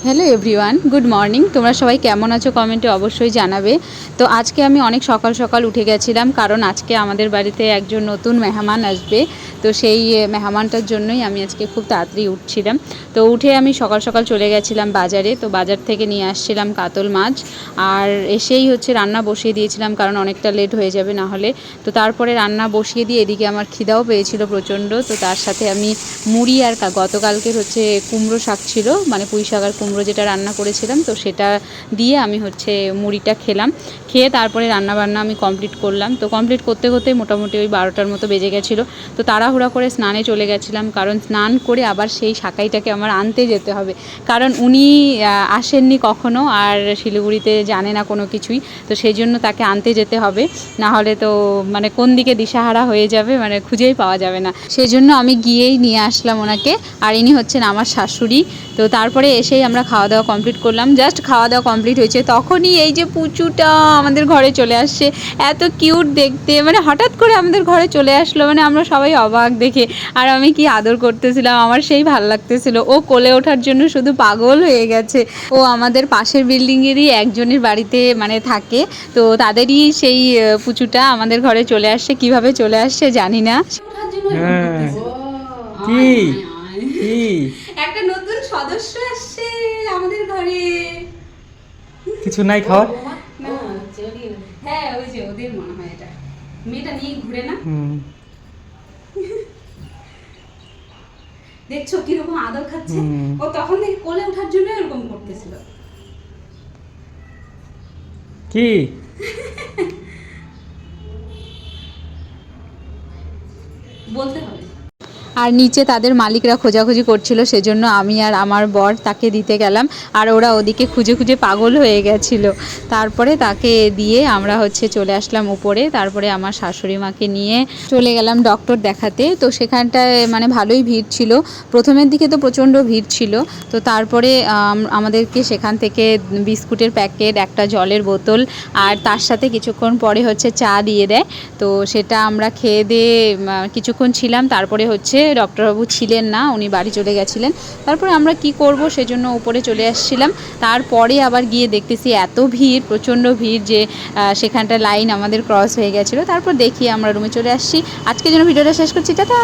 Hello everyone, good morning. তোমরা সবাই কেমন আছো কমেন্টে অবশ্যই জানাবে। তো আজকে আমি অনেক সকাল সকাল উঠে গেছিলাম, কারণ আজকে আমাদের বাড়িতে একজন নতুন মেহমান আসবে। তো সেই মেহমানটার জন্যই আমি আজকে খুব তাড়াতাড়ি উঠছিলাম। তো উঠে আমি সকাল সকাল চলে গেছিলাম বাজারে। তো বাজার থেকে নিয়ে আসছিলাম কাতল মাছ, আর এসেই রান্না বসিয়ে দিয়েছিলাম, কারণ অনেকটা লেট হয়ে যাবে না হলে। তো তারপরে রান্না বসিয়ে দিয়ে এদিকে আমার খিদাও পেয়েছিল প্রচণ্ড। তো তার সাথে আমি মুড়ি আর গতকালকের কুমড়ো শাক ছিল, মানে পুঁই শাক আর কুমড়ো যেটা রান্না করেছিলাম, তো সেটা দিয়ে আমি মুড়িটা খেলাম। খেয়ে তারপরে রান্নাবান্না আমি কমপ্লিট করলাম। তো কমপ্লিট করতে করতে মোটামুটি ওই 12টার মতো বেজে গেছিলো। তো তাড়াহুড়া করে স্নানে চলে গেছিলাম, কারণ স্নান করে আবার সেই শাকাইটাকে আমার আনতে যেতে হবে, কারণ উনি আসেননি কখনো, আর শিলিগুড়িতে জানে না কোনো কিছুই। তো সেই জন্য তাকে আনতে যেতে হবে, না হলে তো মানে কোন দিকে দিশাহারা হয়ে যাবে, মানে খুঁজেই পাওয়া যাবে না। সেই জন্য আমি গিয়েই নিয়ে আসলাম ওনাকে। আর ইনি হচ্ছেন আমার শাশুড়ি। তো তারপরে এসেই আমরা খাওয়া দাওয়া কমপ্লিট করলাম। জাস্ট খাওয়া দাওয়া কমপ্লিট হয়েছে, তখনই এই যে পুচুটা আমাদের ঘরে চলে আসছে। এত কিউট দেখতে, মানে হঠাৎ করে আমাদের ঘরে চলে আসলো, মানে আমরা সবাই অবাক দেখে। আর আমি কি আদর করতেছিলাম, আমার সেই ভাল লাগতেছিল। ও কোলে ওঠার জন্য শুধু পাগল হয়ে গেছে। ও আমাদের পাশের বিল্ডিংয়েরই একজনের বাড়িতে মানে থাকে, তো তাদেরই সেই পুচুটা আমাদের ঘরে চলে আসছে। কিভাবে চলে আসছে জানি না। কি কি একটা নতুন সদস্য আসছে আমাদের ঘরে। কিছু নাই খাওয়ার? না, হ্যাঁ ওই যে ওদের মনে হয় এটা মেয়েটা নিয়ে ঘুরে না। দেখছো কিরকম আদর খাচ্ছে। ও তখন থেকে কোলে ওঠার জন্য এরকম করতেছিল। কি বলতে হবে। আর নিচে তাদের মালিকরা খোঁজাখুঁজি করছিল, সেজন্য আমি আর আমার বর তাকে দিতে গেলাম। আর ওরা ওদিকে খুঁজে খুঁজে পাগল হয়ে গেছিল। তারপরে তাকে দিয়ে আমরা চলে আসলাম উপরে। তারপরে আমার শাশুড়ি মাকে নিয়ে চলে গেলাম ডক্টর দেখাতে। তো সেখানটায় মানে ভালোই ভিড় ছিল, প্রথমের দিকে তো প্রচণ্ড ভিড় ছিল। তো তারপরে আমাদেরকে সেখান থেকে বিস্কুটের প্যাকেট, একটা জলের বোতল, আর তার সাথে কিছুক্ষণ পরে চা দিয়ে দেয়। তো সেটা আমরা খেয়ে দিয়ে কিছুক্ষণ ছিলাম। তারপরে ডক্টরবাবু ছিলেন না, উনি বাড়ি চলে গেছিলেন। তারপরে আমরা কি করব, সেজন্য উপরে চলে আসছিলাম। তারপরে আবার গিয়ে দেখতেছি এত ভিড়, প্রচণ্ড ভিড়, যে সেখানটা লাইন আমাদের ক্রস হয়ে গেছিলো। তারপর দেখি আমরা রুমে চলে আসছি। আজকের জন্য ভিডিওটা শেষ করছি, টাটা।